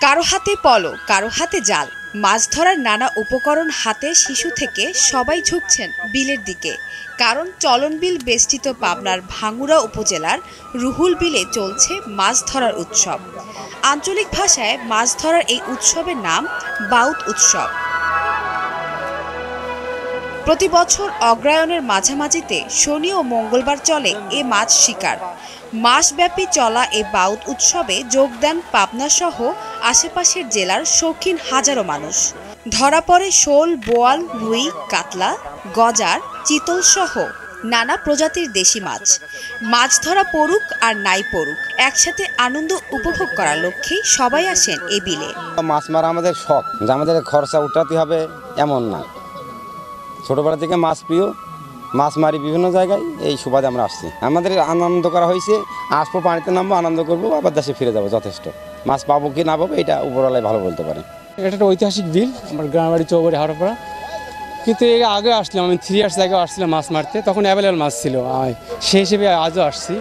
কারো হাতে পলো, কারো হাতে জাল, মাছ ধরার নানা উপকরণ হাতে শিশু থেকে সবাই ঝুঁকছেন বিলের দিকে। কারণ চলন বিল বেষ্টিত পাবনার ভাঙ্গুড়া উপজেলার রুহুল বিলে চলছে মাছ ধরার উৎসব। আঞ্চলিক ভাষায় মাছ ধরার এই উৎসবের নাম বাউত উৎসব। প্রতি বছর অগ্রহায়ণের মাঝামাঝিতে শনি ও মঙ্গলবার চলে এ মাছ শিকার। মাসব্যাপী চলা এ বাউত উৎসবে যোগ দেন পাবনা সহ আশেপাশের জেলার শৌখিন হাজারো মানুষ। ধরা পড়ে শোল, বোয়াল, রুই, কাতলা, গজার, চিতল সহ নানা প্রজাতির দেশি মাছ। মাছ ধরা পড়ুক আর নাই পড়ুক, একসাথে আনন্দ উপভোগ করার লক্ষ্যেই সবাই আসেন এ বিলে। মাছ মারা আমাদের শখ, যে আমাদের খরচা উঠাতে হবে এমন না। ছোটবেলা থেকে মাছ প্রিয়, মাছ মারি বিভিন্ন জায়গায়, এই সুবাদে আমরা আসছি। আমাদের আনন্দ করা হয়েছে, আসবো পানিতে নামবো, আনন্দ করবো, আবার দেশে ফিরে যাবো। যথেষ্ট মাছ পাবো কি না পাবো এটা উপরওয়ালাই ভালো বলতে পারে। এটা একটা ঐতিহাসিক বিল, আমার গ্রামের বাড়ি চৌবাড়ি হাওড়াপাড়া। কিন্তু এর আগে আসলাম, আমি 3 ইয়ার্স আগে আসছিলাম মাছ মারতে, তখন অ্যাভেলেবল মাছ ছিল। সেই হিসেবে আজও আসছি।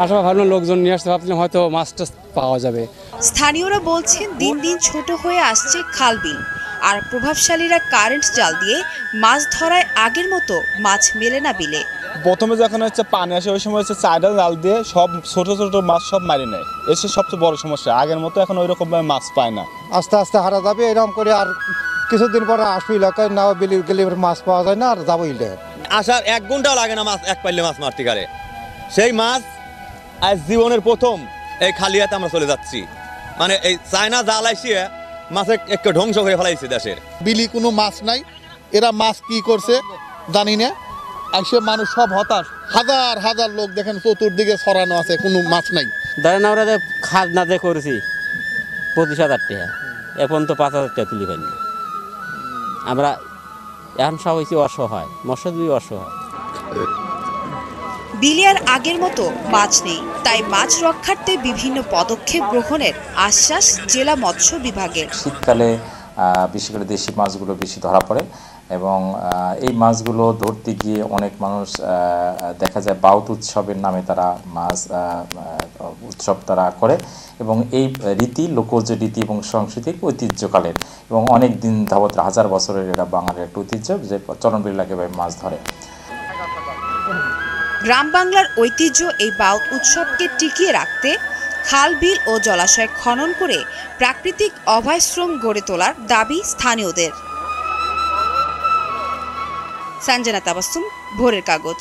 আসলে ভাবলাম লোকজন নিয়ে আসতে, ভাবছিলাম হয়তো মাছটা পাওয়া যাবে। স্থানীয়রা বলছেন দিন দিন ছোট হয়ে আসছে খাল বিল, আর প্রভাবশালীরা কারেন্ট জাল দিয়ে মাছ ধরায় আগের মতো মাছ মেলে না বিলে। প্রথমে যখন পানি আসে ওই সময় চাইডা জাল দিয়ে সব ছোট ছোট মাছ সব মারি নেয়, এসে সবচেয়ে বড় সমস্যা। আগের মতো এখন ওই রকম মাছ পায় না, আস্তে আস্তে হারা যাবে এরকম করে। আর কিছুদিন পরে আসবে এলাকায় না বিলি গেলে মাছ পাওয়া যায় না, আর যাবো ইলে আসার 1 ঘন্টাও লাগে না মাছ এক পাইলে মাছ মারতে পারে। সেই মাছ আজ জীবনের প্রথম এই খালিয়াতে আমরা চলে যাচ্ছি। মানে এই চায়না জাল আইসিয়ে মাছের একটু ধ্বংস করে ফেলাইছে দেশের। বিলি কোনো মাছ নাই, এরা মাছ কি করছে জানি না। আইসে মানুষ সব হতাশ, হাজার হাজার লোক দেখেন চতুর্দিকে ছড়ানো আছে, কোনো মাছ নাই। ধরেন আমরা যে খাজনা যে করেছি 25,000 টাকা, এখন তো 5,000 টাকা তুলি পাইনি আমরা। এখন সব হয়েছি অসহায়, মৎস্যজীবী অসহায়। বিলে আর আগের মতো মাছ নেই, তাই মাছ রক্ষার্থে বিভিন্ন পদক্ষেপ গ্রহণের আশ্বাস জেলা মৎস্য বিভাগের। শীতকালে বিশেষ করে দেশি মাছগুলো বেশি ধরা পড়ে এবং এই মাছগুলো ধরতে গিয়ে অনেক মানুষ দেখা যায় বাউত উৎসবের নামে তারা মাছ উৎসব তারা করে এবং এই রীতি লোকজ রীতি এবং সাংস্কৃতিক ঐতিহ্যকালের এবং অনেক দিন যাবত হাজার বছরের এটা বাঙালির একটা ঐতিহ্য, যে চলনবিল এলাকায় মাছ ধরে। গ্রাম বাংলার ঐতিহ্য এই বাউত উৎসবকে টিকিয়ে রাখতে খাল, বিল ও জলাশয় খনন করে প্রাকৃতিক অভয়াশ্রম গড়ে তোলার দাবি স্থানীয়দের। সঞ্জনা তাবাসসুম, ভোরের কাগজ।